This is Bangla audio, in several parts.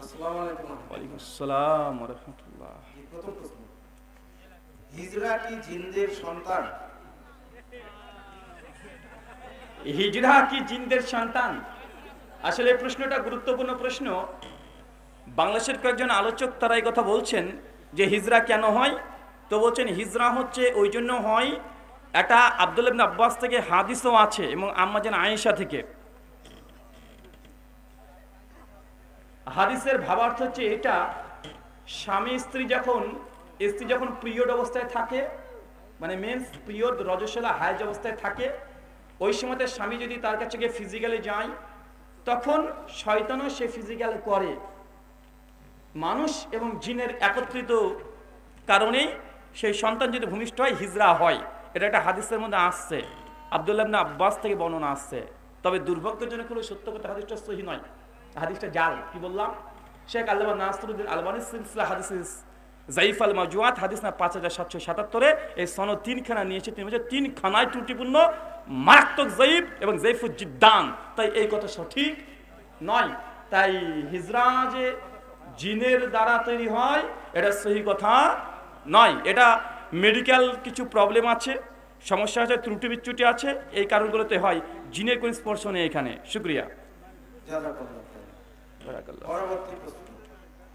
আসসালামু আলাইকুম। ওয়ালাইকুম আসসালাম ওয়া রাহমাতুল্লাহ। প্রথম প্রশ্ন, হিজরা কি জিনদের সন্তান? হিজরা কি জিনদের সন্তান? আসলে এই প্রশ্নটা গুরুত্বপূর্ণ প্রশ্ন। বাংলাদেশের কয়েকজন আলোচক তারা এই কথা বলছেন যে হিজরা কেন হয়। তো বলছেন হিজরা হচ্ছে ওই জন্য হয়, এটা আব্দুল্লাহ ইবনে আব্বাস থেকে হাদিসও আছে এবং আম্মা জান আয়েশা থেকে। হাদিসের ভাবার্থ হচ্ছে এটা, স্বামী স্ত্রী যখন পিরিয়ড অবস্থায় থাকে, মানে মেন্স পিরিয়ড রজস্বলা হাইজ অবস্থায় থাকে, ওই সময়তে স্বামী যদি তার কাছে গিয়ে ফিজিক্যালি যায়, তখন শয়তানও সে ফিজিক্যাল করে। মানুষ এবং জিনের একত্রিত কারণেই সেই সন্তান যদি ভূমিষ্ঠ হয় হিজরা হয়। এটা একটা হাদিসের মধ্যে আসছে, আব্দুল্লাহ ইবনে আব্বাস থেকে বর্ণনা আসছে। তবে দুর্ভাগ্যজনক হলো সত্য কথা হাদিসটা সহিহ নয়, হাদিসটা জাল। কি বললাম? শেখ আল্লামা নাসিরউদ্দিন আলবানী সিলসিলা হাদিস যায়িফ আল মাওজুআত হাদিস না 5777 এই সনদ তিনখানা নিয়েছে। তিনি বলছে তিনখানায় ত্রুটিপূর্ণ, মারাত্মক যায়িফ এবং যায়িফুজ জিদ্দান। তাই এই কথা সঠিক নয়। তাই হিজরা যে জিনের দ্বারা তৈরি হয় এটা সহি কথা নয়। এটা মেডিকেল কিছু প্রবলেম আছে, সমস্যা আছে, ত্রুটি বিচ্যুটি আছে, এই কারণগুলোতে হয়। জিনের কোন স্পর্শ নেই এখানে। শুকরিয়া। পরবর্তী প্রশ্ন,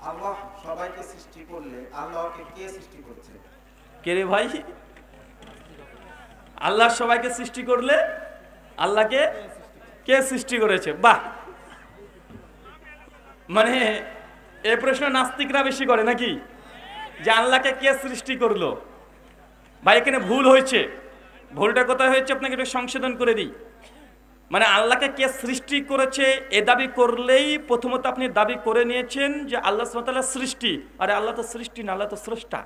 আল্লাহ সবাইকে সৃষ্টি করলে আল্লাহকে কে সৃষ্টি করছে? কে রে ভাই? আল্লাহ সবাইকে সৃষ্টি করলে আল্লাহকে কে সৃষ্টি করেছে? বাহ, মানে এই প্রশ্ন নাস্তিকরা বেশি করে নাকি, যে আল্লাহকে কে সৃষ্টি করলো? ভাই এখানে ভুল হয়েছে। ভুলটা কোথায় হয়েছে আপনাকে একটু সংশোধন করে দিই। মানে আল্লাহকে কে সৃষ্টি করেছে এ দাবি করলেই প্রথমত আপনি দাবি করে নিয়েছেন যে আল্লাহ সুবহানাহু ওয়া তাআলা সৃষ্টি। আরে আল্লাহ তো সৃষ্টি না, আল্লাহ তো স্রষ্টা।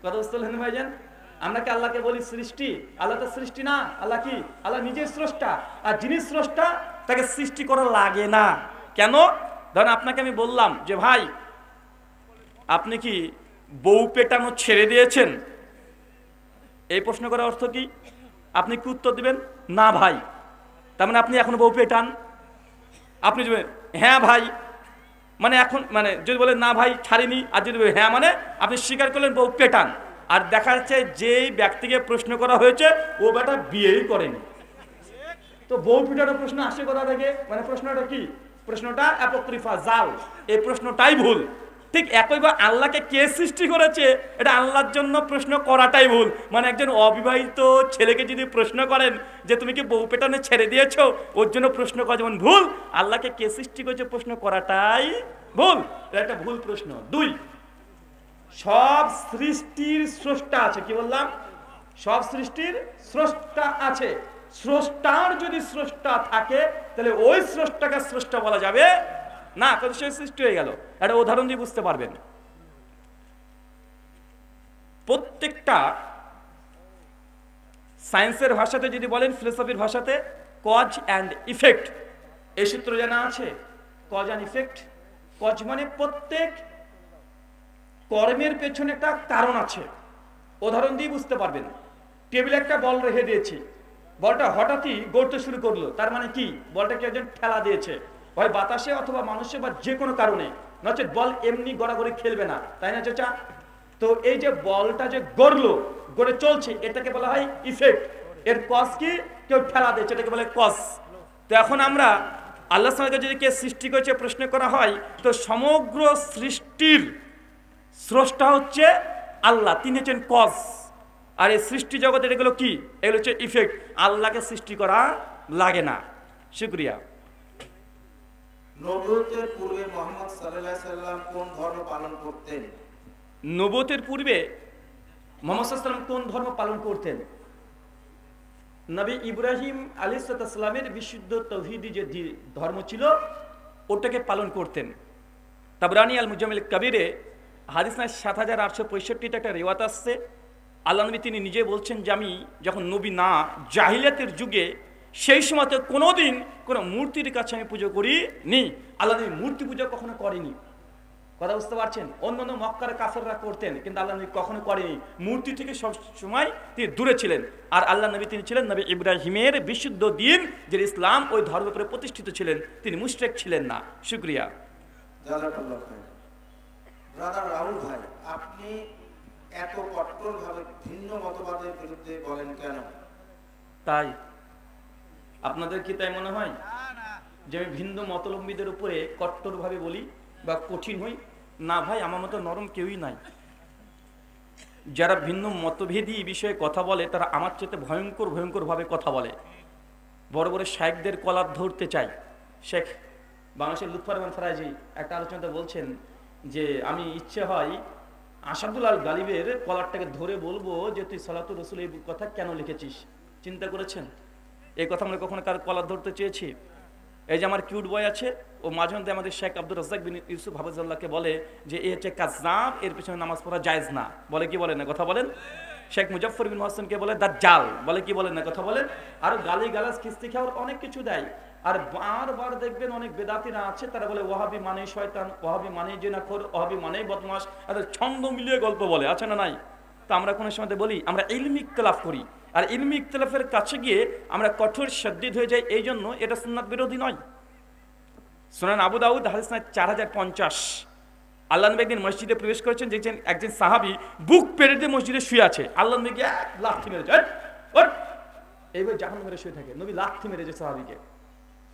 কথা বুঝতে পারলেন ভাইজান? আমরা কি আল্লাহকে বলি সৃষ্টি? আল্লাহ তো সৃষ্টি না। আল্লাহ কি? আল্লাহ নিজেই স্রষ্টা। আর যিনি স্রষ্টা তাকে সৃষ্টি করা লাগে না। কেন? ধরেন আপনাকে আমি বললাম যে ভাই আপনি কি বউ পেটানো ছেড়ে দিয়েছেন? এই প্রশ্ন করার অর্থ কি? আপনি কি উত্তর দিবেন? না ভাই। তার মানে আপনি এখন বউ পেটান? আপনি যদি হ্যাঁ ভাই, মানে এখন মানে যদি বলেন না ভাই ছাড়িনি, আর যদি হ্যাঁ মানে আপনি স্বীকার করলেন বউ পেটান। আর দেখা যাচ্ছে যেই ব্যক্তিকে প্রশ্ন করা হয়েছে ও বেটা বিয়েই করেনি, তো বউ পেটানোর প্রশ্ন আসে কোথা থেকে? মানে প্রশ্নটা কি? প্রশ্নটা অ্যাপোক্রিফা, জাল। এই প্রশ্নটাই ভুল। ঠিক একইভাবে আল্লাহকে কে সৃষ্টি করেছে এটা আল্লাহর জন্য প্রশ্ন করাটাই ভুল। মানে একজন অবিবাহিত ছেলেকে যদি প্রশ্ন করেন যে তুমি কি বউ পেটানো ছেড়ে দিয়েছো, ওর জন্য প্রশ্ন করা যেমন ভুল, আল্লাহকে কে সৃষ্টি করেছে প্রশ্ন করাটাই ভুল। এটা একটা ভুল প্রশ্ন। দুই, সব সৃষ্টির স্রষ্টা আছে। কি বললাম? সব সৃষ্টির স্রষ্টা আছে। স্রষ্টার যদি স্রষ্টা থাকে তাহলে ওই স্রষ্টাকে স্রষ্টা বলা যাবে না, কারণ সে সৃষ্টি হয়ে গেল। একটা উদাহরণ দিয়ে বুঝতে পারবেন। প্রত্যেকটা সায়েন্সের ভাষাতে যদি বলেন, ফিলোসফির ভাষাতে কজ অ্যান্ড ইফেক্ট এই সূত্র জানা আছে। Cause and effect. কজ মানে প্রত্যেক কর্মের পেছনে একটা কারণ আছে। উদাহরণ দিয়ে বুঝতে পারবেন। টেবিলে একটা বল রেখে দিয়েছি, বলটা হঠাৎই গড়তে শুরু করলো, তার মানে কি? বলটাকে একজন ঠেলা দিয়েছে, হয় বাতাসে অথবা মানুষে বা যে কোনো কারণে, নচেত বল এমনি গড়াগড়ি খেলবে না, তাই না চাচা? তো এই যে বলটা যে গড়লো, গড়ে চলছে, এটাকে বলা হয় ইফেক্ট। এর কজ কি? কেউ ঠেলা দিয়েছে, এটাকে বলে কজ। তো এখন আমরা আল্লাহ সাল্লাল্লাহু যদি কে সৃষ্টি করেছে প্রশ্ন করা হয়, তো সমগ্র সৃষ্টির স্রষ্টা হচ্ছে আল্লাহ, তিনি হচ্ছেন কজ। আর এই সৃষ্টি জগতের এগুলো কি? এগুলো হচ্ছে ইফেক্ট। আল্লাহকে সৃষ্টি করা লাগে না। শুকরিয়া। নবুয়তের পূর্বে মুহাম্মদ সাল্লাল্লাহু আলাইহি সাল্লাম কোন ধর্ম পালন করতেন? নবুয়তের পূর্বে মুহাম্মদ সাল্লাল্লাহু আলাইহি সাল্লাম কোন ধর্ম পালন করতেন? নবী ইব্রাহিম আলাইহিস সালামের বিশুদ্ধ তাওহীদি যে ধর্ম ছিল ওটাকে পালন করতেন। তাবরানী আল মুজাম্মিল কবিরে হাদিস না 7865 একটা রিওয়ায়াত আসছে। আল্লাহ নবী তিনি নিজে বলছেন যে আমি যখন নবী না, জাহিলিয়াতের যুগে, সেই সময়তে কোনোদিন কোনো মূর্তির কাছে আমি পুজো করিনি। আল্লাহ নবী মূর্তি পূজা কখনো করেনি। কথা বুঝতে পারছেন? অন্যান্য মক্কার কাফেররা করতেন, কিন্তু আল্লাহ নবী কখনো করেনি। মূর্তি থেকে সব সময় তিনি দূরে ছিলেন। আর আল্লাহ নবী তিনি ছিলেন নবী ইব্রাহিমের বিশুদ্ধ দ্বীন, যে ইসলাম, ওই ধর্মের উপরে প্রতিষ্ঠিত ছিলেন। তিনি মুশরিক ছিলেন না। শুকরিয়া। জাযাকাল্লাহু খাইর। ব্রাদার রাহুল ভাই, আপনি এত কঠোরভাবে ভিন্ন মতবাদের বিরুদ্ধে বলেন কেন? তাই আপনাদের কি তাই মনে হয় যে আমি ভিন্ন মতলম্বীদের উপরে কট্টরভাবে বলি বা কঠিন হই? না ভাই, আমার মতো নরম কেউই নাই। যারা ভিন্ন মতভেদী বিষয়ে কথা বলে তারা আমার চেয়ে ভয়ঙ্কর ভয়ঙ্কর ভাবে কথা বলে। বড় বড় শায়েখদের কলার ধরতে চাই। শেখ বাংলাদেশের লুৎফর রহমান ফরাজি একটা আলোচনাতে বলছেন যে আমি ইচ্ছে হয় আসাদুল আল গালিবের কলারটাকে ধরে বলবো যে তুই সালাতুর রাসূল এই কথা কেন লিখেছিস। চিন্তা করেছেন এই কথা আমরা কখনো কার কলার ধরতে চেয়েছি? এই যে আমার কিউট বয় আছে, ও মাঝে মধ্যে আমাদের শেখ আব্দুর রাজ্জাক বিন ইউসুফ হাফিজাল্লাহকে বলে যে এ হচ্ছে কাযযাব, এর পিছনে নামাজ পড়া জায়েজ না। বলে কি বলেন না? কথা বলেন। শেখ মুজাফফর বিন মুহসিনকে বলে দাজ্জাল। বলে কি বলেন না? কথা বলেন। আর গালি গালাজ কিস্তি খাওয়ার অনেক কিছু দেয়। আর বারবার দেখবেন অনেক বেদাতিরা আছে, তারা বলে ওয়াহাবি মানে শয়তান, ওয়াহাবি মানে জিনাখোর, ওয়াহাবি মানে বদমাশ, আর ছন্দ মিলিয়ে গল্প বলে, আছে না নাই? তো আমরা কোনো সময় বলি আমরা ইলমি ইখতিলাফ করি, আর ইলমি ইখতিলাফের কাছে গিয়ে আমরা কঠোর শাদীদ হয়ে যাই। এই জন্য এটা সুন্নাত বিরোধী নয়। সুনান আবু দাউদ হাদিস 4050, আল্লাহ নবী একদিন মসজিদে প্রবেশ করেছেন, দেখছেন একজন সাহাবী বুক পেরে দিয়ে মসজিদে শুয়ে আছে। আল্লাহ নবীকে এক লাথি মেরেছে, এইভাবে জাহান মেরে শুয়ে থাকে। নবী লাথি মেরেছে সাহাবীকে।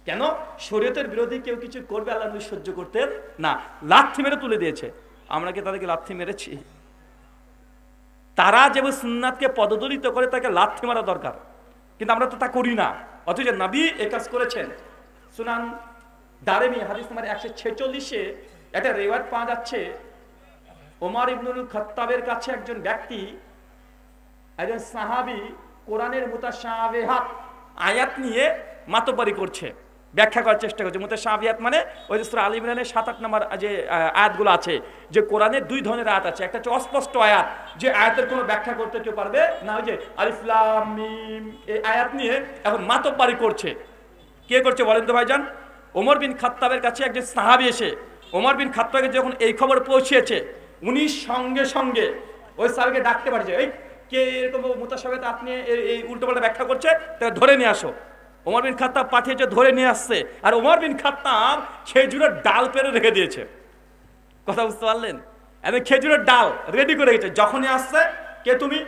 কেন? শরীয়তের বিরোধী কেউ কিছু করবে আল্লাহ নবী সহ্য করতেন না, লাথি মেরে তুলে দিয়েছে। আমরা কি তাদেরকে লাথি মেরেছি? তারা যেভাবে সুন্নাতকে পদদলিত করে তাকে লাথি মারা দরকার, কিন্তু আমরা তো তা করি না। অথচ নবী এই কাজ করেছেন। সুনান দারেমি হাদিস নাম্বার 146-এ একটা রিওয়ায়াত পাওয়া যাচ্ছে, ওমর ইবনুল খাত্তাবের কাছে একজন ব্যক্তি, একজন সাহাবী কোরআনের মুতাশাবিহাত আয়াত নিয়ে মাতব্বরি করছে, ব্যাখ্যা করার চেষ্টা করছে। মুতাশাবিহাত মানে ওই সূরা আল ইমরানের 7-8 নম্বর যে আয়াতগুলো আছে, যে কোরআনের দুই ধরনের আয়াত আছে। একটা হচ্ছে অস্পষ্ট আয়াত, যে আয়াতের কোনো ব্যাখ্যা করতে কেউ পারবে না, ওই যে আলিফ লাম মিম এই আয়াত নিয়ে এখন মাতব্বরি করছে। কে করছে বলেন তো ভাইজান? ওমর বিন খাত্তাবের কাছে একজন সাহাবী এসে ওমর বিন খাত্তাবকে যখন এই খবর পৌঁছেছে, উনি সঙ্গে সঙ্গে ওই সাহাবীকে ডাকতে পারছে, এই কে এরকম মুতাশাবিহাত আপনি এই উল্টোপাল্টা ব্যাখ্যা করছে, তাকে ধরে নিয়ে আসো। ওমর বিন খাত্তাব পাঠিয়েছে, ধরে নিয়ে আসছে। আর ওমর বিন খাত্তাব খেজুরের ডাল পেরে রেখে দিয়েছে। কথা বুঝতে পারলেন? এমন খেজুরের ডাল রেডি করে রেখেছে। যখনই আসছে, কে তুমি?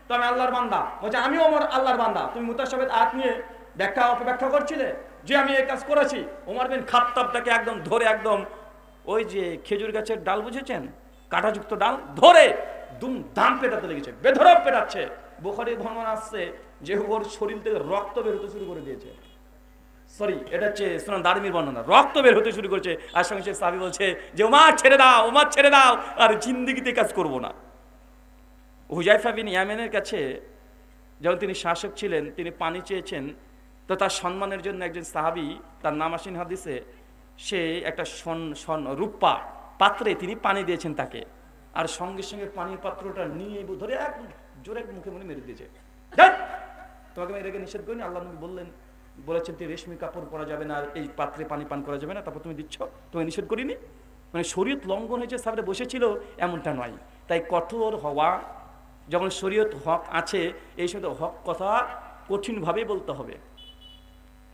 তো আমি আল্লাহর বান্দা। বলছে আমি ওমর আল্লাহর বান্দা। তুমি মুতাশাবিহাত আয়াত নিয়ে ব্যাখ্যা অপব্যাখ্যা করছিলে, যে আমি এই কাজ করেছি। ওমর বিন খাত্তাব তাকে একদম ধরে, একদম ওই যে খেজুর গাছের ডাল বুঝেছেন, কাঁটাযুক্ত ডাল, ধরে দুম দাম পেটাতে লেগেছে, বেধড়ক পেটাচ্ছে। বুখারীর বর্ণনা আসছে যে ওর শরীর থেকে রক্ত বের হতে শুরু করে দিয়েছে। সরি, এটা হচ্ছে সুনান দারমির বর্ণনা। রক্ত বের হতে শুরু করেছে। আর সঙ্গে সে সাহাবী বলছে যে ওমর ছেড়ে দাও, ওমর ছেড়ে দাও, আর জিন্দেগিতে কাজ করব না। হুযায়ফা বিন ইয়ামানের কাছে যখন তিনি শাসক ছিলেন, তিনি পানি চেয়েছেন, তো তার সম্মানের জন্য একজন সাহাবী, তার নাম আসেন হাদিসে, সে একটা রূপা পাত্রে তিনি পানি দিয়েছেন তাকে, আর সঙ্গে সঙ্গে পানির পাত্রটা নিয়ে ধরে একদম জোরে মুখে মুখে মেরে দিয়েছে। তোমাকে আমি রেখে নিষেধ করিনি? আল্লাহ নবী বলেছেন তুই রেশমি কাপড় পরা যাবে না, এই পাত্রে পানি পান করা যাবে না, তারপর তুমি দিচ্ছ, তোমাকে নিষেধ করিনি? মানে শরীয়ত লঙ্ঘন হয়েছে, সামনে বসেছিল, এমনটা নয়। তাই কঠোর হওয়া, যখন শরীয়ত হক আছে, এই সময় হক কথা কঠিনভাবে বলতে হবে।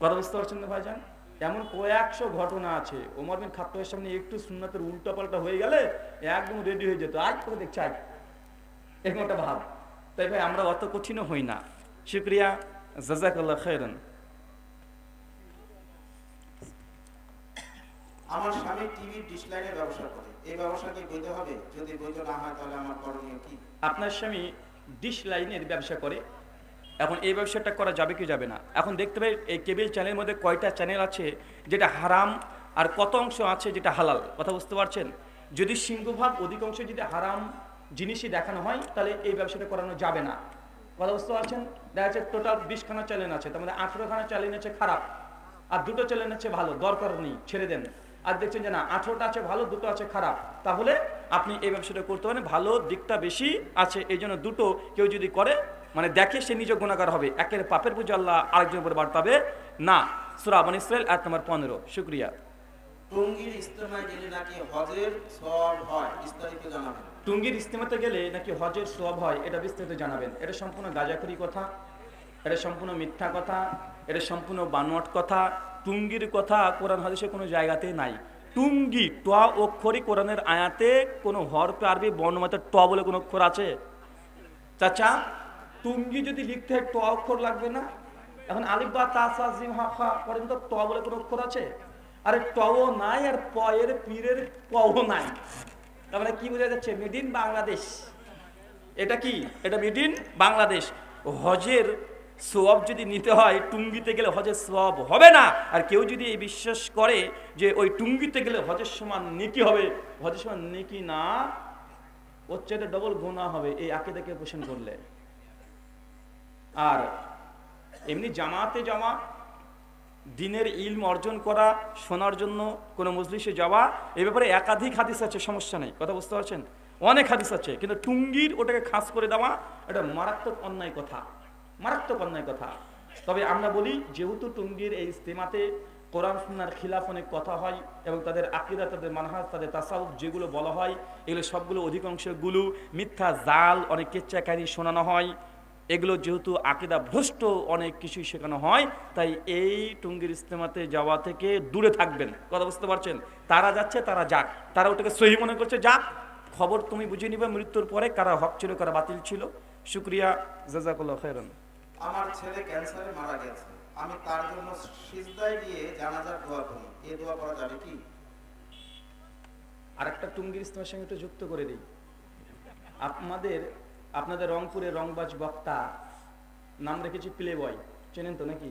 কথা বুঝতে পারছেন না ভাইজান? এমন কয়েকশো ঘটনা আছে, ওমর বিন খাত্তাবের সামনে একটু সুন্নাতের উল্টা পাল্টা হয়ে গেলে একদম রেডি হয়ে যেত, আজ করে দেখছে আজ, এরকম একটা ভাব। তাই ভাই আমরা অত কঠিনও হই না। শুকরিয়া, জাযাকাল্লাহ খাইরান। আমার স্বামী টিভি ডিশ লাইনের ব্যবসা করে, এই ব্যবসা কি বৈধ হবে? যদি বৈধ না হয় তাহলে আমার করণীয় কি? আপনার স্বামী ডিশ লাইনের ব্যবসা করে, এখন এই ব্যবসাটা করা যাবে কি যাবে না? এখন দেখতে পাই এই কেবল চ্যানেলের মধ্যে কয়টা চ্যানেল আছে যেটা হারাম, আর কত অংশ আছে যেটা হালাল। কথা বুঝতে পারছেন? যদি সিংহভাগ অধিকাংশ যদি হারাম জিনিসই দেখানো হয়, তাহলে এই ব্যবসাটা করানো যাবে না। কথা বুঝতে পারছেন? দেখা যাচ্ছে টোটাল 20খানা চ্যানেল আছে, তার মধ্যে 18খানা চ্যানেল আছে খারাপ, আর 2টো চ্যানেল আছে ভালো, দরকার নেই, ছেড়ে দেন। আর দেখছেন যে না 18টা আছে ভালো, 2টো আছে খারাপ, তাহলে আপনি এই ব্যবসাটা করতে পারেন, ভালো দিকটা বেশি আছে। এই জন্য 2টো কেউ যদি করে, মানে দেখে, সে নিজে গুনাহগার হবে, একের পাপের বুঝে আল্লাহ আরেকজনের উপর বাড়তাবে না। সূরা বনী ইসরাঈল আয়াত নম্বর 15। শুকরিয়া। টঙ্গীর ইজতেমায় গেলে নাকি হজের সওয়াব হয়, বিস্তারিত জানাবেন। টঙ্গীর ইজতেমাতে গেলে নাকি হজের সওয়াব হয়, এটা বিস্তারিত জানাবেন। এটা সম্পূর্ণ গাঁজাখুরি কথা, এটা সম্পূর্ণ মিথ্যা কথা, এটা সম্পূর্ণ বানোয়াট কথা। টঙ্গীর কথা কোরআন হাদিসে কোনো জায়গাতেই নাই। টুঙ্গি ট অক্ষরই কোরআনের আয়াতে কোনো হরফে আরবি বর্ণমাতে ট বলে কোনো অক্ষর আছে? চাচা, টুঙ্গি যদি লিখতে হয় ট অক্ষর লাগবে না? এখন আলিফ বা তা সা জিম হা খা পর্যন্ত ট বলে কোনো অক্ষর আছে? আরে টও নাই আর প এর পীরের পও নাই। তার মানে কি বোঝা যাচ্ছে? Made in Bangladesh. এটা কি? এটা মেড ইন বাংলাদেশ। হজের সওয়াব যদি নিতে হয় টুঙ্গিতে গেলে হজের সওয়াব হবে না। আর কেউ যদি এই বিশ্বাস করে যে ওই টুঙ্গিতে গেলে হজের সমান নেকি হবে, হজের সমান নেকি না, ওর চাইতে ডবল গুনাহ হবে এই আকীদাকে পোষণ করলে। আর এমনি জামাতে যাওয়া, দ্বীনের ইলম অর্জন করা, শোনার জন্য কোনো মজলিসে যাওয়া, এই ব্যাপারে একাধিক হাদিস আছে, সমস্যা নেই, কথা বুঝতে পারছেন? অনেক হাদিস আছে, কিন্তু টুঙ্গির ওটাকে খাস করে দেওয়া এটা মারাত্মক অন্যায় কথা, মারাত্মক অন্যায় কথা। তবে আমরা বলি যেহেতু টুঙ্গির এই ইজতেমাতে কোরআন সুন্নাহর খিলাফ অনেক কথা হয় এবং তাদের আকীদা, তাদের মানহাজ, তাদের তাসাউফ যেগুলো বলা হয় এগুলো সবগুলো অধিকাংশগুলো মিথ্যা জাল, অনেক কেচ্চা কাহিনী শোনানো হয়। এগুলো যেহেতু আকীদা ভ্রষ্ট অনেক কিছুই শেখানো হয়, তাই এই টুঙ্গির ইজতেমাতে যাওয়া থেকে দূরে থাকবেন, কথা বুঝতে পারছেন? তারা যাচ্ছে, তারা যাক, তারা ওটাকে সহি মনে করছে, যাক, খবর তুমি বুঝে নিবে মৃত্যুর পরে কারা হক ছিল কারা বাতিল ছিল। শুকরিয়া, জাযাকাল্লাহু খাইরান। আমার ছেলে ক্যান্সারে মারা গেছে, আমি তার জন্য সিজদায় গিয়ে জানাজার দোয়া করি, এই দোয়া করা যাবে কি? আরেকটা টুঙ্গির ইজতেমার সঙ্গে একটু যুক্ত করে দিই। আপনাদের রংপুরের রংবাজ বক্তা নাম রেখেছি প্লে বয়, চেনেন তো নাকি?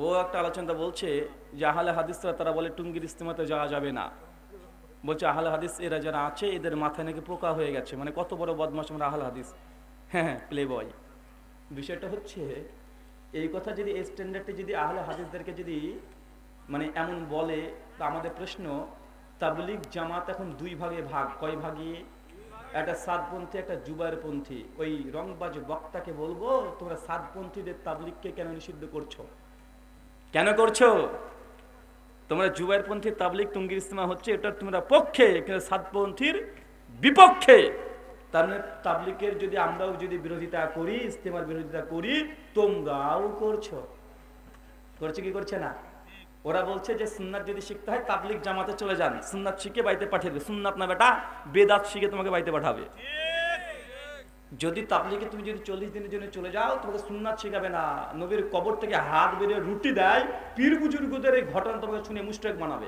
ও একটা আলোচনা বলছে যে আহলে হাদিসরা তারা বলে টুঙ্গির ইজতেমাতে যাওয়া যাবে না। বলছে আহলে হাদিস এরা যারা আছে এদের মাথায় নাকি পোকা হয়ে গেছে, মানে কত বড় বদমাশ আমরা আহলে হাদিস। হ্যাঁ, প্লে বয়। বিষয়টা হচ্ছে এই কথা যদি এই স্ট্যান্ডার্ডে যদি আহলে হাদিসদেরকে যদি মানে এমন বলে, তা আমাদের প্রশ্ন, তাবলিগ জামাত এখন দুই ভাগে ভাগ, কয় ভাগে? একটা সাদপন্থী, একটা জুবাইরপন্থী। ওই রংবাজ বক্তাকে বলবো, তোমরা সাদপন্থীদের তাবলিগকে কেন নিষিদ্ধ করছো? কেন করছো? তোমরা জুবাইরপন্থীর তাবলিগ টুঙ্গির ইজতেমা হচ্ছে এটা তোমরা পক্ষে, কিন্তু সাদপন্থীর বিপক্ষে। তার মানে তাবলিগের যদি আমরাও যদি বিরোধিতা করি, ইজতেমার বিরোধিতা করি, তোমরাও করছো। করছে কি করছে না? ওরা বলছে যে সুন্নাত যদি শিখতে হয় তাবলিগ জামাতে চলে যান, সুন্নাত শিখে বাড়িতে পাঠিয়ে দেবে। সুন্নাত না বেটা, বেদাত শিখে তোমাকে বাড়িতে পাঠাবে। যদি তাবলিগে তুমি যদি 40 দিনের জন্য চলে যাও, তোমাকে সুন্নাত শিখাবে না, নবীর কবর থেকে হাত বেরিয়ে রুটি দেয়, পীর বুজুর্গদের এই ঘটনা তোমাকে শুনে মুশরিক বানাবে।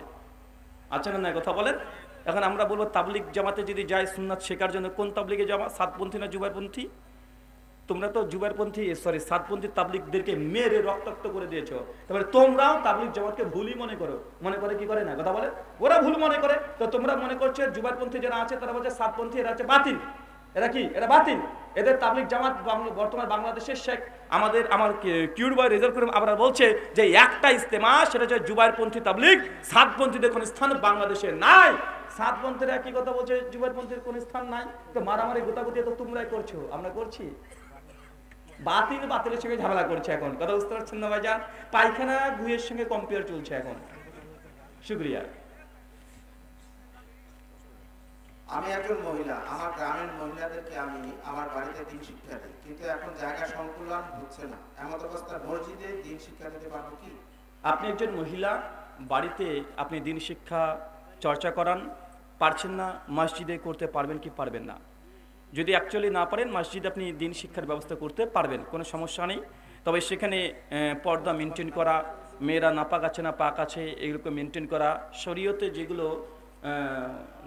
আচ্ছা না, কথা বলেন। এখন আমরা বলবো তাবলিগ জামাতে যদি যাই সুন্নাত শেখার জন্য, কোন তাবলিগে যাওয়া? সাদপন্থী না জুবাইরপন্থী? তোমরা তো জুবাইরপন্থী সাদপন্থী তাবলিগদেরকে মেরে রক্তাক্ত করে দিয়েছো। তারপরে তোমরাও তাবলিগ জামাতকে ভুলই মনে করো। মনে করে কি করে না, কথা বলে? ওরা ভুল মনে করে, তো তোমরা মনে করছো জুবাইরপন্থী যারা আছে তারা বলছে সাদপন্থী এরা আছে বাতিল। এরা কি? এরা বাতিল। এদের তাবলিগ জামাত বর্তমান বাংলাদেশের শেখ আমার কিউর বয় রেজাল্ট করে আবার বলছে যে একটা ইজতেমা, সেটা হচ্ছে জুবাইরপন্থী তাবলিগ, সাদপন্থীদের কোন স্থান বাংলাদেশে নাই। সাদপন্থীরা কি কথা বলছে, জুবাইরপন্থীর কোন স্থান নাই। তো মারামারি গোতাগুতি তো তোমরাই করছো, আমরা করছি? বাতিলের সঙ্গে ঝামেলা করছে এখন, কথা বুঝতে পারছেন না ভাইজান? পায়খানা গুয়ের সঙ্গে কম্পেয়ার চলছে এখন। শুকরিয়া। আমি একজন মহিলা, আমার গ্রামের মহিলাদেরকে আমি আমার বাড়িতে দিন শিক্ষা দিই, কিন্তু এখন জায়গা সংকুলন হচ্ছে না, এমন অবস্থায় মসজিদে দিন শিক্ষা দিতে পারবো কি? আপনি একজন মহিলা, বাড়িতে আপনি দিন শিক্ষা চর্চা করান, পারছেন না, মসজিদে করতে পারবেন কি পারবেন না? যদি অ্যাকচুয়ালি না পারেন, মসজিদে আপনি দিন শিক্ষার ব্যবস্থা করতে পারবেন, কোনো সমস্যা নেই। তবে সেখানে পর্দা মেনটেন করা, মেয়েরা নাপাক আছে না পাক আছে এগুলোকে মেনটেন করা, শরীয়তে যেগুলো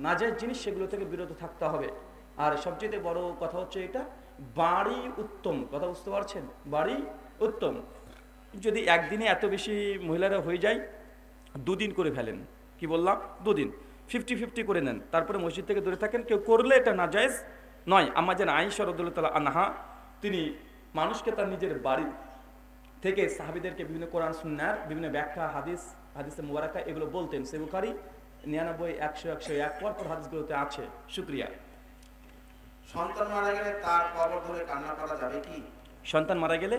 নাজায়েজ জিনিস সেগুলো থেকে বিরত থাকতে হবে। আর সবচেয়ে বড় কথা হচ্ছে এটা, বাড়ি উত্তম, কথা বুঝতে পারছেন? বাড়ি উত্তম। যদি একদিনে এত বেশি মহিলারা হয়ে যায়, 2 দিন করে ফেলেন। কি বললাম? 2 দিন 50-50 করে নেন, তারপরে মসজিদ থেকে দূরে থাকেন। কেউ করলে এটা নাজায়েজ নয়। আম্মা জান আয়েশা রাদিয়াল্লাহু তাআলা আনহা, তিনি মানুষকে তার নিজের বাড়ি থেকে সাহাবীদেরকে বিভিন্ন কোরআন সুন্নাহর বিভিন্ন ব্যাখ্যা, হাদিসে মুবারাকা এগুলো বলতেন। সহিহ বুখারী 99, 100, 101 পর হাদিসগুলোতে আছে। শুকরিয়া। সন্তান মারা গেলে তার কবর ধরে কান্না করা যাবে কি? সন্তান মারা গেলে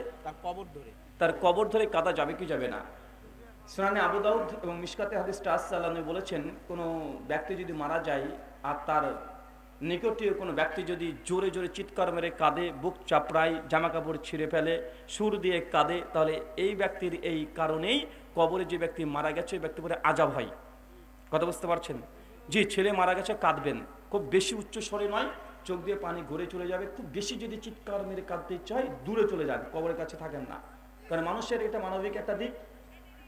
তার কবর ধরে কাঁদা যাবে কি যাবে না? সুনানে আবু দাউদ এবং মিশকাতে হাদিসটা আসসালামু বলেছেন, কোনো ব্যক্তি যদি মারা যায় আর তার নিকটীয় কোনো ব্যক্তি যদি জোরে জোরে চিৎকার মেরে কাঁদে, বুক চাপড়ায়, জামা কাপড় ছিঁড়ে ফেলে, সুর দিয়ে কাঁদে, তাহলে এই ব্যক্তির এই কারণেই কবরে যে ব্যক্তি মারা গেছে ওই ব্যক্তির উপরে আযাব হয়। কথা বুঝতে পারছেন? জি, ছেলে মারা গেছে, কাঁদবেন, খুব বেশি উচ্চ স্বরে নয়, চোখ দিয়ে পানি ঘুরে চলে যাবে। খুব বেশি যদি চিৎকার মেরে কাঁদতে ইচ্ছা হয় দূরে চলে যান, কবরের কাছে থাকেন না। কারণ মানুষের এটা মানবিক একটা দিক,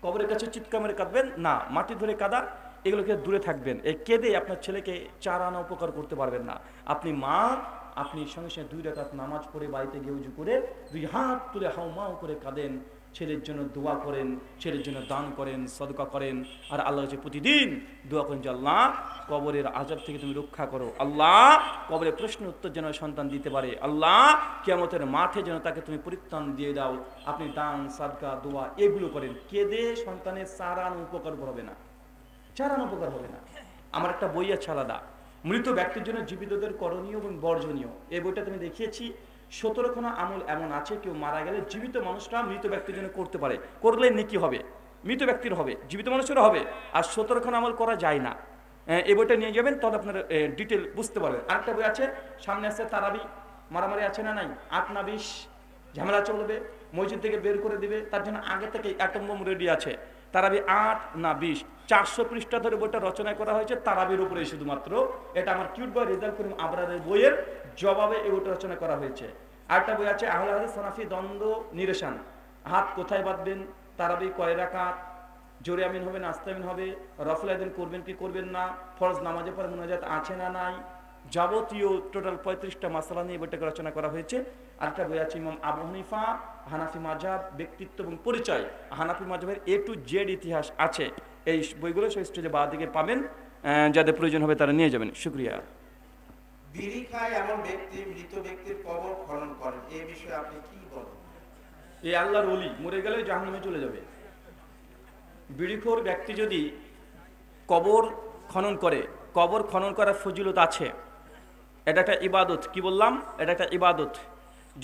কবরের কাছে চিৎকার মেরে কাঁদবেন না, মাটি ধরে কাদা, এগুলোকে দূরে থাকবেন। এই কেঁদে আপনার ছেলেকে 4 আনা উপকার করতে পারবেন না। আপনি মা, আপনি সঙ্গে সঙ্গে 2 রাকাত নামাজ পড়ে বাড়িতে গিয়ে উজু করে 2 হাত তুলে হাউমাউ করে কাঁদেন, ছেলের জন্য দোয়া করেন, ছেলের জন্য দান করেন, সদকা করেন, আর আল্লাহ কাছে প্রতিদিন দোয়া করেন যে আল্লাহ কবরের আযাব থেকে তুমি রক্ষা করো, আল্লাহ কবরের প্রশ্ন উত্তর যেন সন্তান দিতে পারে, আল্লাহ কিয়ামতের মাঠে যেন তাকে তুমি পরিত্রাণ দিয়ে দাও। আপনি দান সাদকা দোয়া এগুলো করেন, কেঁদে সন্তানের 4 আনা উপকার হবে না, 4 আনা উপকার হবে না। আমার একটা বই আছে আলাদা, মৃত ব্যক্তির জন্য জীবিতদের করণীয় এবং বর্জনীয়। এই বইটা তুমি দেখিয়েছি 17খানা আমল এমন আছে কেউ মারা গেলে জীবিত মানুষরা মৃত ব্যক্তির জন্য করতে পারে, করলে নেকি হবে, মৃত ব্যক্তির হবে, জীবিত মানুষেরও হবে। আর 17খানা আমল করা যায় না। এই বইটা নিয়ে যাবেন, তাহলে আপনার ডিটেল বুঝতে পারবেন। আরেকটা বই আছে, সামনে আছে তারাবি, মারামারি আছে না নাই, 8 না 20 ঝামেলা চলবে, মসজিদ থেকে বের করে দিবে, তার জন্য আগে থেকে অ্যাটম বোম রেডি আছে। তারাবি 8 না 20, 400 পৃষ্ঠা ধরে বইটা রচনা করা হয়েছে তারাবির উপরে শুধুমাত্র। এটা আমার কিউট বয় রেজাল্ট করিম আবরারের বইয়ের জবাবে এই বইটা রচনা করা হয়েছে। আরেকটা বই আছে আহলে হাদিস সানাফি দ্বন্দ্ব নিরসন, হাত কোথায় বাঁধবেন, তারাবি কয় রাকাত, জোরে আমিন হবে না আস্তে আমিন হবে, রফল আদিন করবেন কি করবেন না, ফরজ নামাজের পরে মুনাজাত আছে না নাই, যাবতীয় টোটাল 35টা মাসালা নিয়ে বইটাকে রচনা করা হয়েছে। আরেকটা বই আছে ইমাম আবু হানিফা হানাফি মাযহাব ব্যক্তিত্ব এবং পরিচয়, হানাফি মাযহাবের A to Z ইতিহাস আছে। এই বইগুলো সেই স্টেজে বাঁ দিকে পাবেন, যাদের প্রয়োজন হবে তারা নিয়ে যাবেন। শুকরিয়া। বিড়ি খায় এমন ব্যক্তি মৃত ব্যক্তির কবর খনন করেন, এই বিষয়ে আপনি কি বলেন? এই আল্লাহর ওলি মরে গেলে জাহান্নামে চলে যাবে। বিড়িখোর ব্যক্তি যদি কবর খনন করে, কবর খনন করার ফজিলত আছে, এটা একটা ইবাদত। কি বললাম? এটা একটা ইবাদত।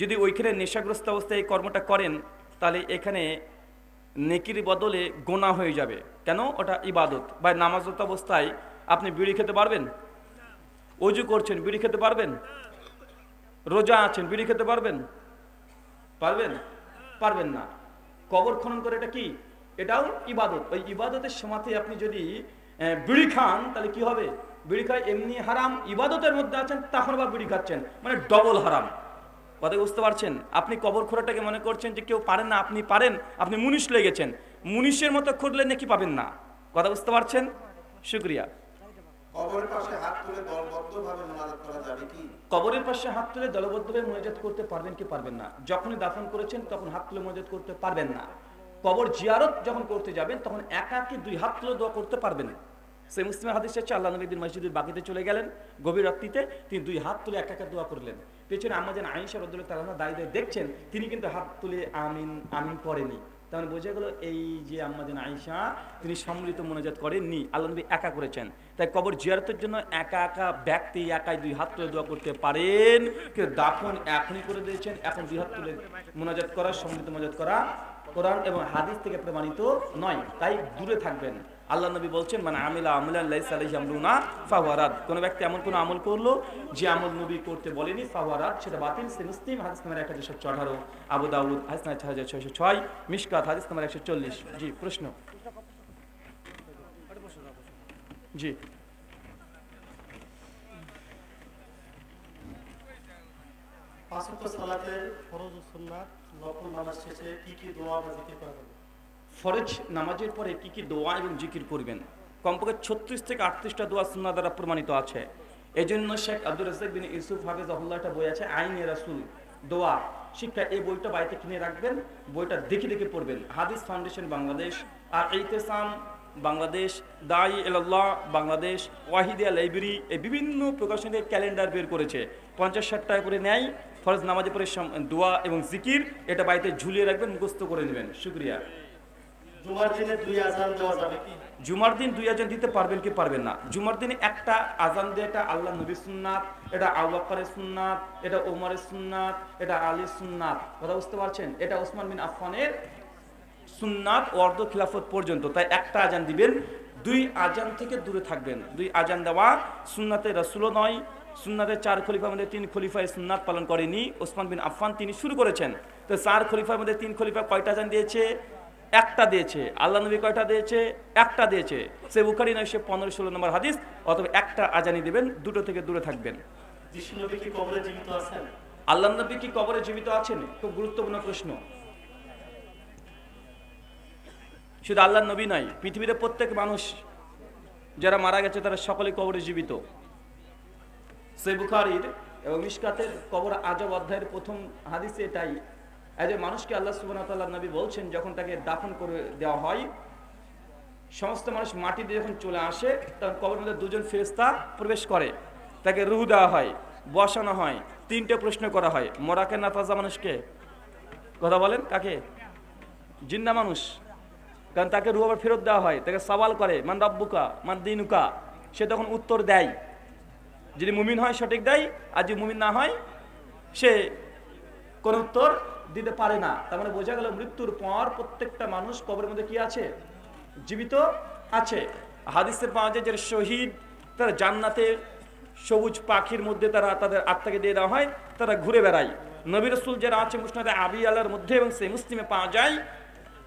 যদি ওইখানে নেশাগ্রস্ত অবস্থায় এই কর্মটা করেন, তাহলে এখানে নেকির বদলে গোনা হয়ে যাবে। কেন? ওটা ইবাদত। বা নামাজরত অবস্থায় আপনি বিড়ি খেতে পারবেন? ওযু করছেন, বিড়ি খেতে পারবেন? রোজা আছেন, বিড়ি খেতে পারবেন? পারবেন? পারবেন না। কবর খনন করে এটা কি? এটাও ইবাদত। ওই ইবাদতের সময়তে আপনি যদি বিড়ি খান, তাহলে কি হবে? বিড়ি খায় এমনি হারাম, ইবাদতের মধ্যে আছেন তখন আবার বিড়ি খাচ্ছেন, মানে ডবল হারাম। কথা বুঝতে পারছেন? আপনি কবর খোঁড়াটাকে মনে করছেন যে কেউ পারেন না, আপনি পারেন, আপনি মুনিশ লেগেছেন, মুনিশের মতো খুঁড়লে নাকি পাবেন না। কথা বুঝতে পারছেন? শুকরিয়া। কবরের পাশে হাত তুলে দলবদ্ধভাবে মুনাজাত করা যাবে কি? কবরের পাশে হাত তুলে দলবদ্ধভাবে মুনাজাত করতে পারবেন কি পারবেন না? যখনই দাফন করেছেন তখন হাত তুলে মুনাজাত করতে পারবেন না। কবর জিয়ারত যখন করতে যাবেন তখন একাকি 2 হাত তুলে দোয়া করতে পারবেন। সেই মুসলিমের হাদিস আছে, আল্লাহ নবী দিন মসজিদের বাকিতে চলে গেলেন গভীর রাত্রিতে, তিনি 2 হাত তুলে একা একা দোয়া করলেন। পেছনে আম্মা জান আয়েশা রাদিয়াল্লাহু তাআলা দাঁড়িয়ে দেখছেন, তিনি কিন্তু হাত তুলে আমিন আমিন করেনি। তাহলে বোঝা গেল এই যে আম্মা জান আয়েশা, তিনি সম্মিলিত মুনাজাত করেননি, আল্লাহ নবী একা করেছেন। তাই কবর জিয়ারতের জন্য একা একা ব্যক্তি একাই 2 হাত তুলে দোয়া করতে পারেন। কেউ দাফন এখনই করে দিয়েছেন, এখন 2 হাত তুলে মুনাজাত করা, সম্মিলিত মুনাজাত করা কোরআন এবং হাদিস থেকে প্রমাণিত নয়, তাই দূরে থাকবেন। আল্লাহ নবী বলছেন, মানে আমিলা আমলান লাইসা আলাইহি আমরুনা ফাহুয়া রাদ। কোন ব্যক্তি এমন কোন আমল করলো যে আমল নবী করতে বলেনি, ফাহুয়া রাদ, সেটা বাতিল। সে মুসলিম হাদিস নাম্বার 1218, আবু দাউদ হাদিস নাম্বার 6606, মিশকাত হাদিস নাম্বার 140। জি, প্রশ্ন? জি, পাঁচ ওয়াক্ত সালাতের ফরজ ও সুন্নাত নফল নামাজ শেষে কি কি দোয়া বা জিকির করা যাবে? ফরজ নামাজের পরে কি কি দোয়া এবং জিকির করবেন? কমপক্ষে 36 থেকে 38টা দোয়া সুন্নাহ দ্বারা প্রমাণিত আছে। এই জন্য শেখ আব্দুর রাজ্জাক বিন ইউসুফ হাফিজাহুল্লাহ একটা বই আছে, আইনে রাসূল দোয়া শিক্ষা, এই বইটা বাড়িতে কিনে রাখবেন, বইটা দেখে দেখে পড়বেন। হাদিস ফাউন্ডেশন বাংলাদেশ আর ইতিসাম বাংলাদেশ, দাই ইলাল্লাহ বাংলাদেশ, ওয়াহিদিয়া লাইব্রেরি, এই বিভিন্ন প্রকাশনের ক্যালেন্ডার বের করেছে। 50-60 টাকা করে নেয়। ফরজ নামাজের পরে দোয়া এবং জিকির এটা বাড়িতে ঝুলিয়ে রাখবেন, মুখস্থ করে নেবেন। শুকরিয়া। জুমার দিনে 2 আযান দেওয়া যাবে কি? জুমার দিন 2 আযান দিতে পারবেন কি পারবেন না? জুমার দিনে একটা আযান দিয়ে, এটা আল্লাহ নবীর সুন্নাত, এটা আবু বকরের সুন্নাত, এটা ওমরের সুন্নাত, এটা আলীর সুন্নাত। কথা বুঝতে পারছেন? এটা ওসমান বিন আফফানের সুন্নাত অর্ধ খিলাফত পর্যন্ত। তাই একটা আযান দিবেন, 2 আযান থেকে দূরে থাকবেন। 2 আযান দেওয়া সুন্নাতে রাসূলও নয়। সুন্নাতের 4 খলিফার মধ্যে 3 খলিফায় সুন্নাত পালন করেনি, ওসমান বিন আফফান তিনি শুরু করেছেন। তো 4 খলিফার মধ্যে 3 খলিফা কয়টা আযান দিয়েছে? একটা দিয়েছে। আল্লাহ নবী কয়টা দিয়েছে? একটা দিয়েছে। সে বুখারী 915-16 নম্বর হাদিস। অথবা একটা আজানি দিবেন, দুটো থেকে দূরে থাকবেন। বিষ্ণুনবী কি কবরে জীবিত আছেন? আল্লাহ নবী কি কবরে জীবিত আছেন? খুব গুরুত্বপূর্ণ প্রশ্ন। শুধু আল্লাহ নবী নয়, পৃথিবীতে প্রত্যেক মানুষ যারা মারা গেছে তারা সকলে কবরে জীবিত। সহিহ বুখারীর এবং মিশকাতের কবর আজব অধ্যায়ের প্রথম হাদিসে এটাই, এই যে মানুষকে আল্লাহ সুবহানাহু ওয়া তাআলা নবী বলছেন যখন তাকে দাফন করে দেওয়া হয়, সমস্ত মানুষ মাটিতে যখন চলে আসে তখন কবরের মধ্যে দুজন ফেরেশতা প্রবেশ করে, তাকে রূহ দেওয়া হয়, বসানো হয়, তিনটে প্রশ্ন করা হয়। মরাকে না তাজা মানুষকে? কথা বলেন, কাকে? জিন্না মানুষ। কারণ তাকে রূহ আবার ফেরত দেওয়া হয়, তাকে সওয়াল করে মান রাব্বুকা মান দীনুকা, সে তখন উত্তর দেয়। যদি মুমিন হয় সঠিক দেয়, আর যদি মুমিন না হয় সে কোন উত্তর দিতে পারে না। তার মানে বোঝা গেল মৃত্যুর পর প্রত্যেকটা মানুষ কবরের মধ্যে কি আছে? জীবিত আছে। হাদিসে পাওয়া যায় যে শহীদ তারা জান্নাতে সবুজ পাখির মধ্যে তারা তাদের আত্মাকে দিয়ে দেওয়া হয়, তারা ঘুরে বেড়ায়। নবী রাসূল যারা আছে মুসনাদে আবি আলার মধ্যে এবং সেই মুসলিমে পাওয়া যায়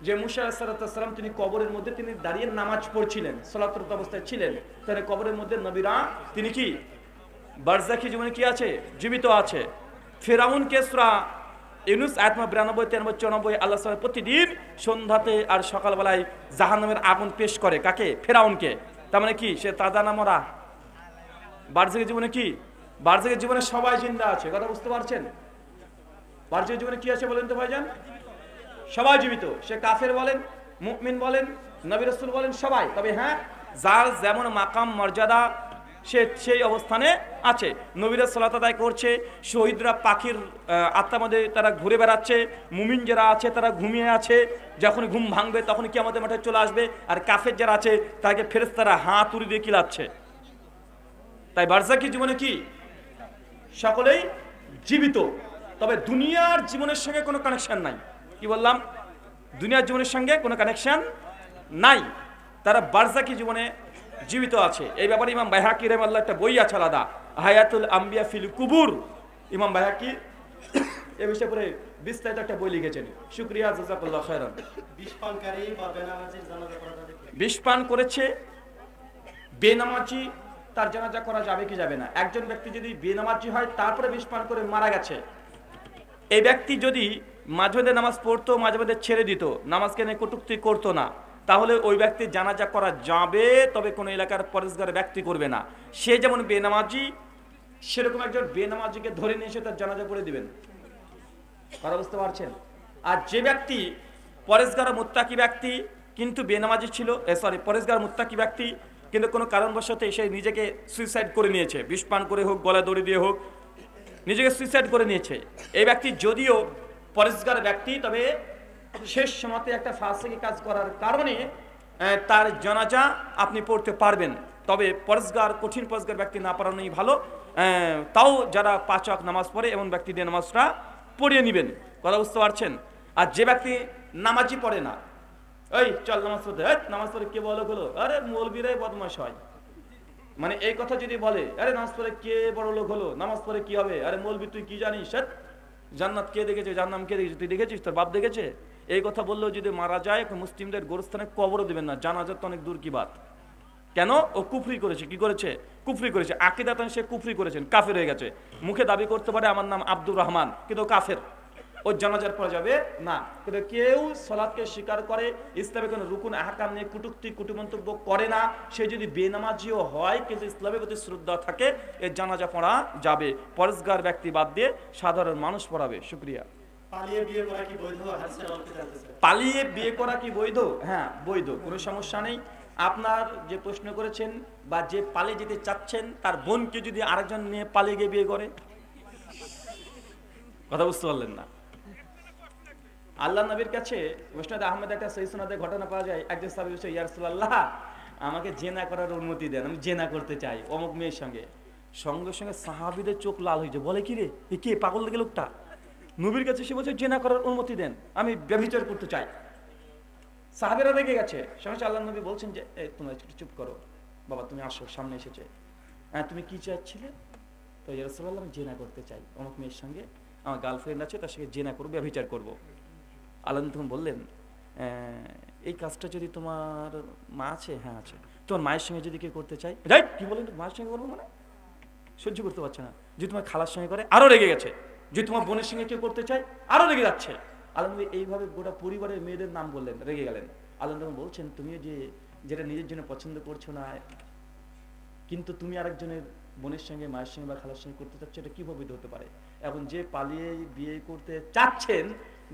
যে মুসা আলাইহিস সালাম তিনি কবরের মধ্যে তিনি দাঁড়িয়ে নামাজ পড়ছিলেন, সালাতুরত অবস্থায় ছিলেন। তাহলে কবরের মধ্যে নবীরা তিনি কি বারজাখী জীবনে কি আছে? জীবিত আছে। ফিরাউনকে সূরা ইউনূস আয়াত 92, 93, 94 আল্লাহ সুবহানাহু প্রতিদিন সন্ধ্যাতে আর সকালবেলায় জাহান্নামের আগুন পেশ করে। কাকে? ফিরাউনকে। তার মানে কি সে তাজা না মরা? বারজাখী জীবনে কি? বারজাখী জীবনে সবাই জিন্দা আছে। কথা বুঝতে পারছেন? বারজাখী জীবনে কি আছে বলেন তো ভাইজান? সবাই জীবিত। সে কাফের বলেন, মুমিন বলেন, নবী রাসূল বলেন, সবাই। তবে হ্যাঁ, যার যেমন মাকাম মর্যাদা সে সেই অবস্থানে আছে। নবীরা সালাত আদায় করছে, শহীদরা পাখির আত্মার মধ্যে তারা ঘুরে বেড়াচ্ছে, মুমিন যারা আছে তারা ঘুমিয়ে আছে, যখন ঘুম ভাঙবে তখন কিয়ামতের মাঠে চলে আসবে। আর কাফের যারা আছে তাকে ফেরেশতারা হাত উড়ি দিয়ে কিলাচ্ছে। তাই বারজাখী জীবনে কি সকলেই জীবিত, তবে দুনিয়ার জীবনের সঙ্গে কোনো কানেকশন নাই। কি বললাম? দুনিয়ার জীবনের সঙ্গে কোনো কানেকশন নাই, তারা বারজাখী জীবনে জীবিত আছে। এই ব্যাপারে ইমাম বাইহাকি রাহিমাহুল্লাহ একটা বই আছে আলাদা, হায়াতুল আম্বিয়া ফিল কুবুর। ইমাম বাইহাকি এই বিষয়ে পরে বিস্তারিত একটা বই লিখেছেন। শুকরিয়া, জাযাকাল্লাহু খাইরান। বিষপানকারী বা বেনামাজির জানাজা করা যাবে কি? বিষ পান করেছে বেনামাজি, তার জানাজা করা যাবে কি যাবে না? একজন ব্যক্তি যদি বেনামাজি হয় তারপরে বিষ পান করে মারা গেছে, এই ব্যক্তি যদি মাঝে মাঝে নামাজ পড়তো, মাঝে মাঝে ছেড়ে দিত, নামাজকে নিয়ে কটূক্তি করতো না, তাহলে ওই ব্যক্তির জানাজা করা যাবে, তবে কোনো এলাকার পরেশগার ব্যক্তি করবে না। সে যেমন বেনামাজি, সেরকম একজন বেনামাজিকে ধরে নিয়ে এসে তার জানাজা করে দিবেন। কথা বুঝতে পারছেন? আর যে ব্যক্তি পরেশগার মুত্তাকি ব্যক্তি কিন্তু বেনামাজি ছিল, পরেশগার মুত্তাকি ব্যক্তি কিন্তু কোনো কারণবশত এসে নিজেকে সুইসাইড করে নিয়েছে, বিষ পান করে হোক, গলা দড়ি দিয়ে হোক, নিজেকে সুইসাইড করে নিয়েছে, এই ব্যক্তি যদিও পরেশগার ব্যক্তি, তবে শেষ সময়তে একটা ফাসিকি কাজ করার কারণে তার জানাজা আপনি পড়তে পারবেন। তবে পরেশগার, কঠিন পরেশগার ব্যক্তি না পড়ানোই ভালো। তাও যারা 5 ওয়াক্ত নামাজ পড়ে এমন ব্যক্তি দিয়ে নামাজটা পড়িয়ে নেবেন। কথা বুঝতে পারছেন? আর যে ব্যক্তি নামাজই পড়ে না, এই চল নামাজ পড়তে, নামাজ পড়ে কে বলো হলো, আরে মৌলবীরাই বদমাশ হয়, মানে এই কথা যদি বলে, আরে নামাজ পড়ে কে বড় লোক হলো, নামাজ পড়ে কি হবে, আরে মৌলবী তুই কি জানিস, জান্নাত কে দেখেছে, জান্নাম কে দেখেছে, তুই দেখেছিস, তোর বাপ দেখেছে, এই কথা বললেও যদি মারা যায় মুসলিমদের গোরস্থানে কবরও দেবেন না, জানাজার তো অনেক দূর কি বাত। কেন? ও কুফরি করেছে। কি করেছে? কুফরি করেছে। আকীদাতান সে কুফরি করেছেন, কাফের হয়ে গেছে। মুখে দাবি করতে পারে আমার নাম আব্দুর রহমান, কিন্তু কাফের, ওর জানাজার পড়া যাবে না। কিন্তু কেউ সালাতকে স্বীকার করে, ইসলামে কোনো রুকুন আহকাম নিয়ে কুটুক্তি কুটুমন্তব্য করে না, সে যদি বেনামাজিও হয় কিন্তু ইসলামের প্রতি শ্রদ্ধা থাকে, এর জানাজা পড়া যাবে। পরেশগার ব্যক্তি বাদ দিয়ে সাধারণ মানুষ পড়াবে। শুকরিয়া। পালিয়ে বিয়ে করা কি বৈধ? হাদিসের আলোকে জানতে চাই। পালিয়ে বিয়ে করা কি বৈধ? হ্যাঁ, বৈধ, কোনো সমস্যা নেই। আপনার যে প্রশ্ন করেছেন বা যে পালিয়ে যেতে চাচ্ছেন, তার বোনকে যদি আরেকজন নিয়ে পালিয়ে গিয়ে বিয়ে করে, কথা বুঝতে পারলেন না? আল্লাহ নবীর কাছে মুসনাদ আহমেদ একটা সহিহ সনদে ঘটনা পাওয়া যায়, একজন সাহাবী বলছে, ইয়া রাসূলুল্লাহ, আমাকে জেনা করার অনুমতি দেন, আমি জেনা করতে চাই অমুক মেয়ের সঙ্গে। সঙ্গে সঙ্গে সাহাবীদের চোখ লাল হয়েছে, বলে কি রে, এ কে, পাগল দেখে লোকটা? নবীর কাছে সে বলছে জেনা করার অনুমতি দেন, আমি ব্যভিচার করতে চাই। সাহাবীরা রেগে গেছে। সঙ্গে আল্লাহ নবী বলছেন যে তোমরা একটু চুপ করো, বাবা তুমি আসো, সামনে এসেছে। হ্যাঁ, তুমি কি চাচ্ছিলে? তো ইয়া রাসূলুল্লাহ, আমি জেনা করতে চাই অমুক মেয়ের সঙ্গে, আমার গার্লফ্রেন্ড আছে, তার সঙ্গে জেনা করবো, ব্যভিচার করবো। আল্লাহ তখন বললেন, এই কাজটা যদি তোমার মা আছে, হ্যাঁ আছে, তোমার মায়ের সঙ্গে যদি কেউ করতে চাই, যাই কি বলেন মায়ের সঙ্গে করবো মানে সহ্য করতে পারছে না। যদি তোমার খালার সঙ্গে করে আরো রেগে গেছে, যদি তোমার বোনের সঙ্গে কেউ করতে চায় আরো রেগে যাচ্ছে। আল্লাহ নবী এইভাবে গোটা পরিবারের মেয়েদের নাম বললেন, রেগে গেলেন। আল্লাহ নবী বলছেন তুমিও যেটা নিজের জন্য পছন্দ করছো না, কিন্তু তুমি আরেকজনের বোনের সঙ্গে মায়ের সঙ্গে বা খালার সঙ্গে করতে চাচ্ছ, এটা কিভাবে হতে পারে? এখন যে পালিয়ে বিয়ে করতে চাচ্ছেন,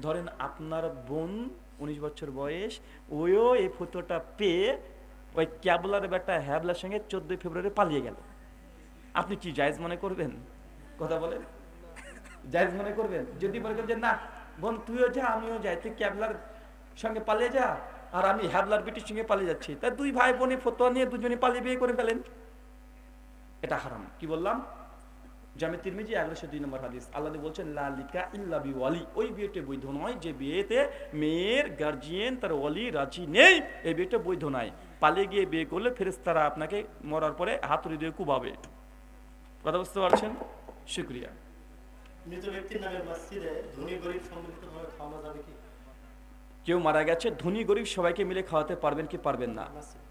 ধরেন আপনার বোন 19 বছর বয়স, ওইও এই ফটোটা পেয়ে ওই ক্যাবলার বেটা হ্যাবলার সঙ্গে 14 ফেব্রুয়ারি পালিয়ে গেল, আপনি কি জায়েজ মনে করবেন? কথা বলেন, জায়েজ মনে করবেন? যদি মনে করেন যে না বোন তুইও যা আমিও যাই, তুই ক্যাবলার সঙ্গে পালিয়ে যা আর আমি হ্যাবলার বেটির সঙ্গে পালিয়ে যাচ্ছি, তা দুই ভাই বোনে ফতোয়া নিয়ে দুজনে পালিয়ে বিয়ে করে ফেলেন, এটা হারাম। কি বললাম? জামে তিরমিজি 1102 নম্বর হাদিস। আল্লাহ বলছেন লা লিকা ইল্লা বিওয়ালি, ওই বিয়েতে বৈধ নয় যে বিয়েতে মেয়ের গার্জিয়ান তার ওয়ালি রাজি নেই, এই বিয়েটা বৈধ নয়। পালিয়ে গিয়ে বিয়ে করলে ফেরেশতারা আপনাকে মরার পরে হাতুড়ি দিয়ে কুবাবে। কথা বুঝতে পারছেন? শুকরিয়া। মৃত ব্যক্তির নামে মসজিদে ধনী গরিব সম্মিলিতভাবে খাওয়ানো যাবে কি? কেউ মারা গেছে, ধনী গরিব সবাইকে মিলে খাওয়াতে পারবেন কি পারবেন না?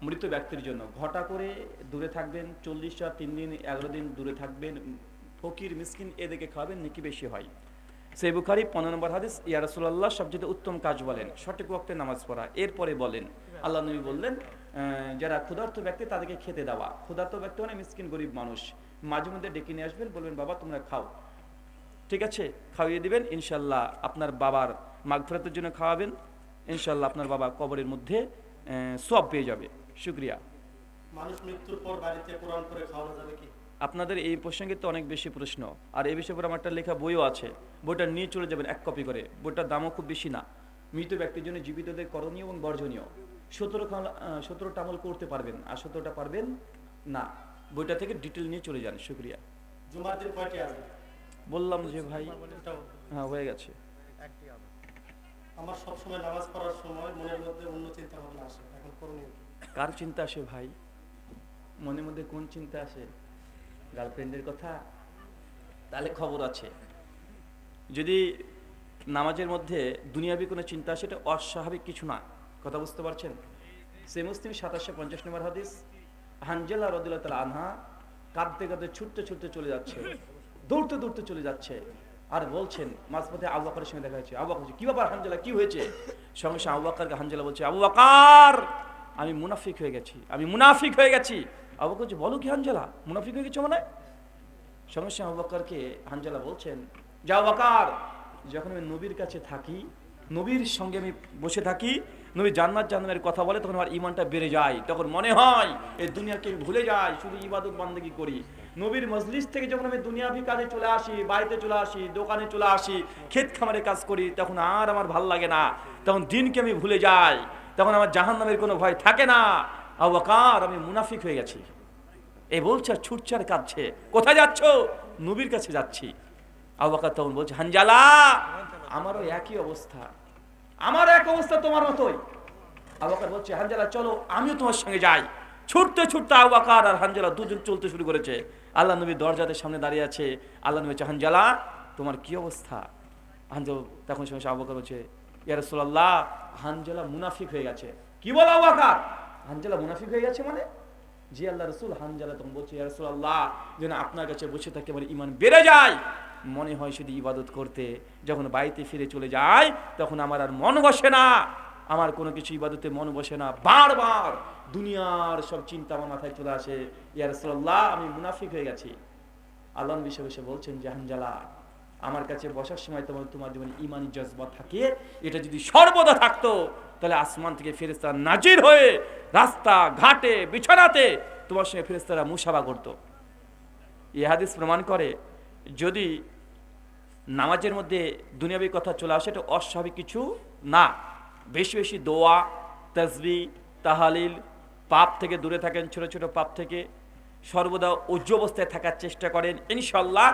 মৃত ব্যক্তির জন্য ঘটা করে দূরে থাকবেন, 40 রাত 3 দিন 11 দিন দূরে থাকবেন, ফকির মিসকিন এদিকে খাওয়াবেন, নাকি বেশি হয়। সহিহ বুখারী 15 নম্বর হাদিস, ইয়া রাসূলুল্লাহ সবচেয়ে উত্তম কাজ বলেন সঠিক ওয়াক্তে নামাজ পড়া। এরপরে বলেন আল্লাহ নবী বললেন যারা ক্ষুধার্ত ব্যক্তি তাদেরকে খেতে দেওয়া। ক্ষুধার্ত ব্যক্তি মানে মিসকিন গরিব মানুষ, মাঝে মধ্যে ডেকে নিয়ে আসবেন, বলবেন বাবা তোমরা খাও, ঠিক আছে, খাওয়িয়ে দিবেন, ইনশাল্লাহ আপনার বাবার মাগফিরাতের জন্য খাওয়াবেন, ইনশাল্লাহ আপনার বাবা কবরের মধ্যে সওয়াব পেয়ে যাবে। শুকরিয়া। মানুষ মৃত্যুর পর বাড়িতে কোরআন পড়ে খাওয়ানো যাবে কি? আপনাদের এই প্রসঙ্গে তো অনেক বেশি প্রশ্ন, আর এই বিষয়ে পরে আমার একটা লেখা বইও আছে, বইটা নিয়ে চলে যাবেন 1 কপি করে। বইটার দামও খুব বেশি না। মৃত ব্যক্তির জন্য জীবিতদের করণীয় এবং বর্জনীয় 17টা আমল করতে পারবেন, আর 17টা পারবেন না। বইটা থেকে ডিটেল নিয়ে চলে যান। শুকরিয়া। জুমার দিন কয়টি আছে? বললাম যে ভাই, হ্যাঁ হয়ে গেছে। আমার সব সময় নামাজ পড়ার সময় মনের মধ্যে অন্য চিন্তা ভাবনা আসে, এখন করণীয় কি? কার চিন্তা আসে ভাই? মনের মধ্যে কোন চিন্তা আসে? গার্লফ্রেন্ডের কথা? তাহলে খবর আছে। যদি নামাজের মধ্যে দুনিয়াবি কোনো চিন্তা আসে, এটা অস্বাভাবিক কিছু না। কথা বুঝতে পারছেন? সে মুসলিম 2750 নম্বর হাদিস, হানজালা রাদিয়াল্লাহু তাআলা আনহা কাঁদতে কাঁদতে ছুটতে ছুটতে চলে যাচ্ছে, দৌড়তে দৌড়তে চলে যাচ্ছে, আর বলছেন মাঝপথে আবু বকরের সঙ্গে দেখা হয়েছে। আবু বকর কি ব্যাপার হানজালা, কি হয়েছে? সঙ্গে সঙ্গে আবু বকরকে হানজালা বলছে, আবু বকর আমি মুনাফিক হয়ে গেছি, আমি মুনাফিক হয়ে গেছি। আবু বকর বলছে বলো কি হানজালা, মুনাফিক হয়ে গেছো মানে? সঙ্গে সঙ্গে আবু বকরকে হানজালা বলছেন, যাও বকর, যখন আমি নবীর কাছে থাকি, নবীর সঙ্গে আমি বসে থাকি, নবী জান্নাত জান্নাতের কথা বলে, তখন আমার ঈমানটা বেড়ে যায়, তখন মনে হয় এই দুনিয়াকে ভুলে যাই, শুধু ইবাদত বান্দেগি করি। নবীর মজলিস থেকে যখন আমি দুনিয়াবি কাজে চলে আসি, বাড়িতে চলে আসি, দোকানে চলে আসি, ক্ষেত খামারে কাজ করি, তখন আর আমার ভাল লাগে না, তখন দিনকে আমি ভুলে যাই, তখন আমার জাহান্নামের কোনো ভয় থাকে না। আবু বকর আমি মুনাফিক হয়ে গেছি। এই বলছে আর ছুটছে আর কাঁদছে। কোথায় যাচ্ছ? নবীর কাছে যাচ্ছি। আবু বকর তখন বলছে, হানজালা আমারও একই অবস্থা, আমার এক অবস্থা তোমার মতোই। আবু বকর বলছে, হানজালা চলো আমিও তোমার সঙ্গে যাই। ছুটতে ছুটতে আবু বকর আর হানজালা দুজন চলতে শুরু করেছে। আল্লাহ নবী দরজাদের সামনে দাঁড়িয়ে আছে। আল্লাহ নবী বলছে, হানজালা তোমার কি অবস্থা? হানজালা তখন সঙ্গে আবু বকর বলছে, ইয়া রাসূলুল্লাহ হানজালা মুনাফিক হয়ে গেছে। কি বলো আবু বকর, হানজালা মুনাফিক হয়ে গেছে মানে? জি আল্লাহ রাসূল। হানজালা তখন বলছে, ইয়া রাসূলুল্লাহ যেন আপনার কাছে বসে থাকি আমার ঈমান বেড়ে যায়, মনে হয় শুধু ইবাদত করতে, যখন বাড়িতে ফিরে চলে যায় তখন আমার আর মন বসে না, আমার কোনো কিছু ইবাদতে মন বসে না, বারবার দুনিয়ার সব চিন্তা আমার মাথায় চলে আসে। ইয়া রাসূলুল্লাহ আমি মুনাফিক হয়ে গেছি। আল্লাহ নবী বসে বলছেন যে হানজালা আমার কাছে বসার সময় তোমার যেমন ঈমানি জজবা থাকে, এটা যদি সর্বদা থাকতো তাহলে আসমান থেকে ফেরেশতারা নাজির হয়ে রাস্তা ঘাটে বিছানাতে তোমার সঙ্গে ফেরেশতারা মুসাফা করতো। এই হাদিস প্রমাণ করে যদি নামাজের মধ্যে দুনিয়াবি কথা চলে আসে, এটা অস্বাভাবিক কিছু না। বেশি বেশি দোয়া, তাসবিহ, তাহালিল, পাপ থেকে দূরে থাকেন, ছোট ছোট পাপ থেকে সর্বদা উজ্জ্ব অবস্থায় থাকার চেষ্টা করেন, ইনশাআল্লাহ